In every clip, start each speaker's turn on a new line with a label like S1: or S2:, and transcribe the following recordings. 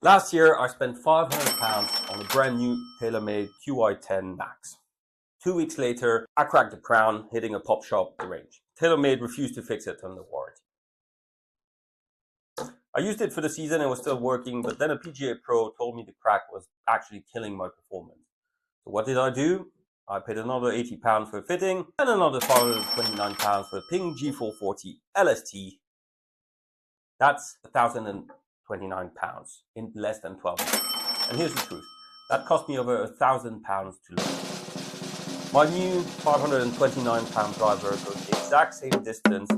S1: Last year, I spent £500 on a brand new TaylorMade Qi10 Max. 2 weeks later, I cracked the crown, hitting a pop shop at the range. TaylorMade refused to fix it under warranty. I used it for the season and was still working, but then a PGA Pro told me the crack was actually killing my performance. So what did I do? I paid another £80 for a fitting and another £529 for a Ping G440 LST. That's £1,029 in less than 12 months. And here's the truth. That cost me over £1,000 to learn. My new £529 driver goes the exact same distance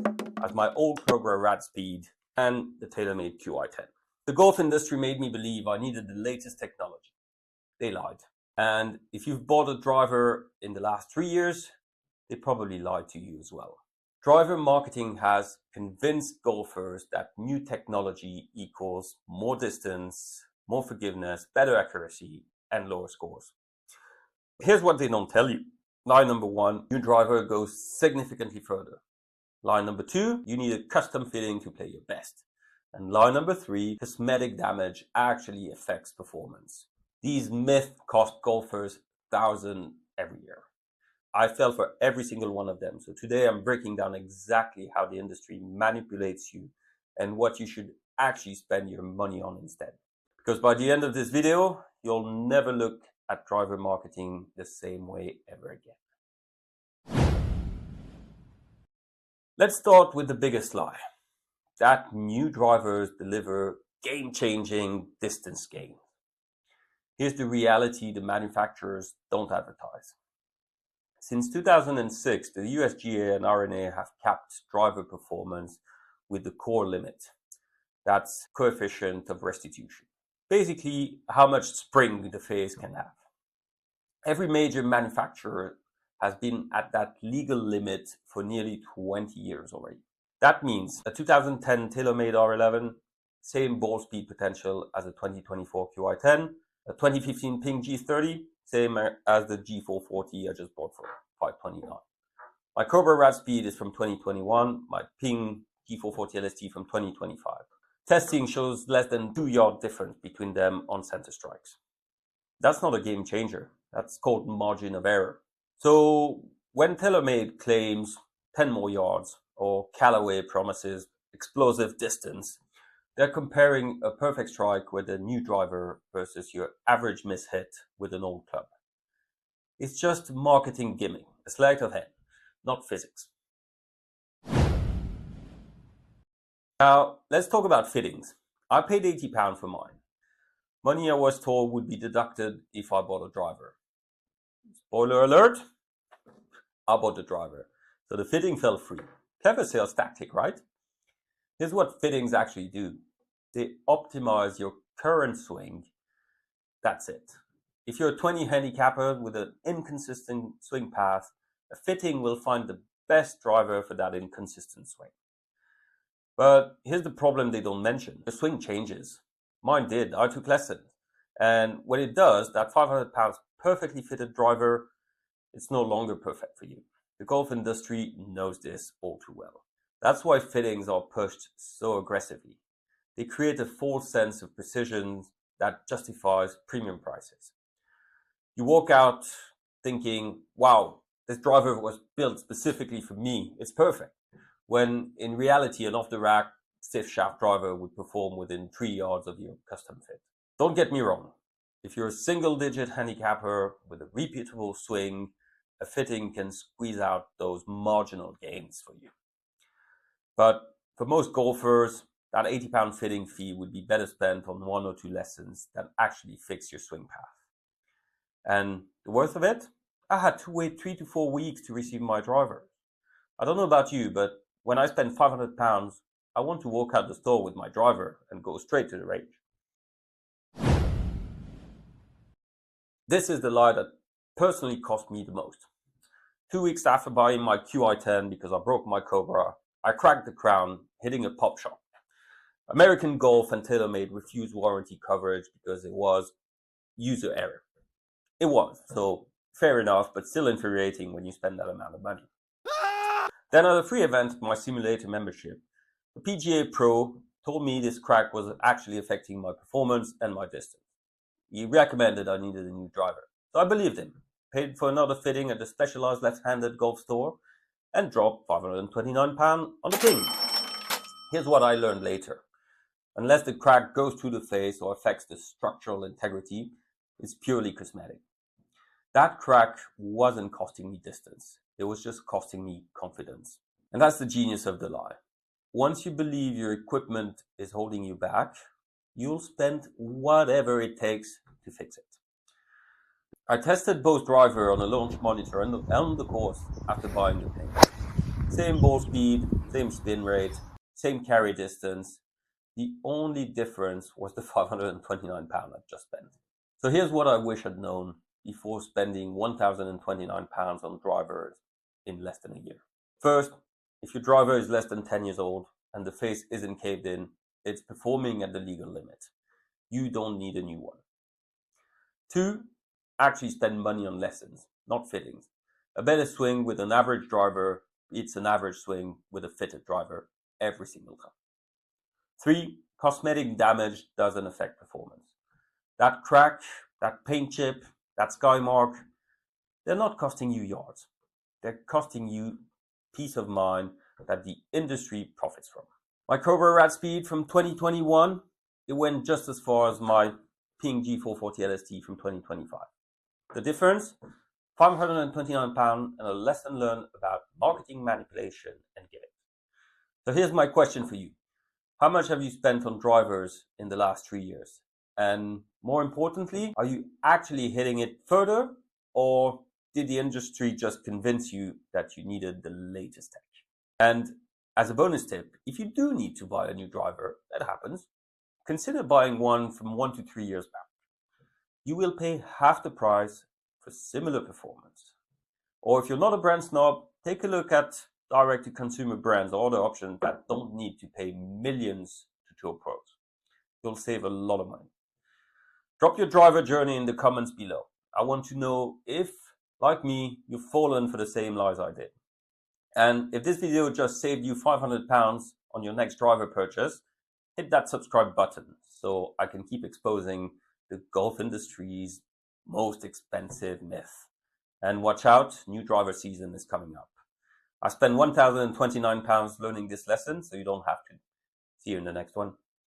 S1: as my old Cobra Radspeed and the TaylorMade Qi10. The golf industry made me believe I needed the latest technology. They lied. And if you've bought a driver in the last 3 years, they probably lied to you as well. Driver marketing has convinced golfers that new technology equals more distance, more forgiveness, better accuracy, and lower scores. Here's what they don't tell you. Line number 1, new driver goes significantly further. Line number 2, you need a custom fitting to play your best. And line number 3, cosmetic damage actually affects performance. These myths cost golfers thousands every year. I fell for every single one of them. So today I'm breaking down exactly how the industry manipulates you and what you should actually spend your money on instead. Because by the end of this video, you'll never look at driver marketing the same way ever again. Let's start with the biggest lie. That new drivers deliver game-changing distance gain. Here's the reality the manufacturers don't advertise. Since 2006, the USGA and RNA have capped driver performance with the core limit. That's coefficient of restitution. Basically, how much spring the face can have. Every major manufacturer has been at that legal limit for nearly 20 years already. That means a 2010 TaylorMade R11, same ball speed potential as a 2024 Qi10, a 2015 Ping G440, same as the G440 I just bought for $529. My Cobra Radspeed is from 2021, my Ping G440 LST from 2025. Testing shows less than 2-yard difference between them on center strikes. That's not a game changer. That's called margin of error. So when TaylorMade claims 10 more yards or Callaway promises explosive distance, they're comparing a perfect strike with a new driver versus your average miss hit with an old club. It's just a marketing gimmick, a sleight of hand, not physics. Now, let's talk about fittings. I paid £80 for mine. Money I was told would be deducted if I bought a driver. Spoiler alert, I bought the driver. So the fitting fell free. Clever sales tactic, right? Here's what fittings actually do. They optimize your current swing. That's it. If you're a 20 handicapper with an inconsistent swing path, a fitting will find the best driver for that inconsistent swing. But here's the problem they don't mention. The swing changes. Mine did. I took lessons. And when it does, that £500 perfectly fitted driver, it's no longer perfect for you. The golf industry knows this all too well. That's why fittings are pushed so aggressively. They create a false sense of precision that justifies premium prices. You walk out thinking, wow, this driver was built specifically for me. It's perfect. When in reality, an off-the-rack stiff shaft driver would perform within 3 yards of your custom fit. Don't get me wrong. If you're a single-digit handicapper with a repeatable swing, a fitting can squeeze out those marginal gains for you. But for most golfers, that £80 fitting fee would be better spent on 1 or 2 lessons than actually fix your swing path. And the worth of it? I had to wait 3 to 4 weeks to receive my driver. I don't know about you, but when I spend £500, I want to walk out the store with my driver and go straight to the range. This is the lie that personally cost me the most. 2 weeks after buying my Qi10 because I broke my Cobra, I cracked the crown, hitting a pop shop. American Golf and TaylorMade refused warranty coverage because it was user error. It was, so fair enough, but still infuriating when you spend that amount of money. Then at a free event, my simulator membership, the PGA Pro told me this crack was actually affecting my performance and my distance. He recommended I needed a new driver. So I believed him, paid for another fitting at the specialized left-handed golf store, and dropped £529 on the Ping. Here's what I learned later. Unless the crack goes through the face or affects the structural integrity, it's purely cosmetic. That crack wasn't costing me distance. It was just costing me confidence. And that's the genius of the lie. Once you believe your equipment is holding you back, you'll spend whatever it takes to fix it. I tested both driver on a launch monitor and on the course after buying the Ping. Same ball speed, same spin rate, same carry distance. The only difference was the £529 I'd just spent. So here's what I wish I'd known before spending £1,029 on drivers in less than a year. First, if your driver is less than 10 years old and the face isn't caved in, it's performing at the legal limit. You don't need a new one. 2, actually spend money on lessons, not fittings. A better swing with an average driver beats an average swing with a fitted driver every single time. 3, cosmetic damage doesn't affect performance. That crack, that paint chip, that sky mark, they're not costing you yards. They're costing you peace of mind that the industry profits from. My Cobra Radspeed from 2021, it went just as far as my Ping G440 LST from 2025. The difference? £529 and a lesson learned about marketing manipulation and giving. So here's my question for you. How much have you spent on drivers in the last 3 years? And more importantly, are you actually hitting it further, or did the industry just convince you that you needed the latest tech? And as a bonus tip, if you do need to buy a new driver, that happens, consider buying one from 1 to 3 years back. You will pay half the price for similar performance. Or if you're not a brand snob, take a look at direct-to-consumer brands or other options that don't need to pay millions to tour pros. You'll save a lot of money. Drop your driver journey in the comments below. I want to know if, like me, you've fallen for the same lies I did. And if this video just saved you £500 on your next driver purchase, hit that subscribe button so I can keep exposing the golf industry's most expensive myth. And watch out, new driver season is coming up. I spent £1,029 learning this lesson, so you don't have to. See you in the next one.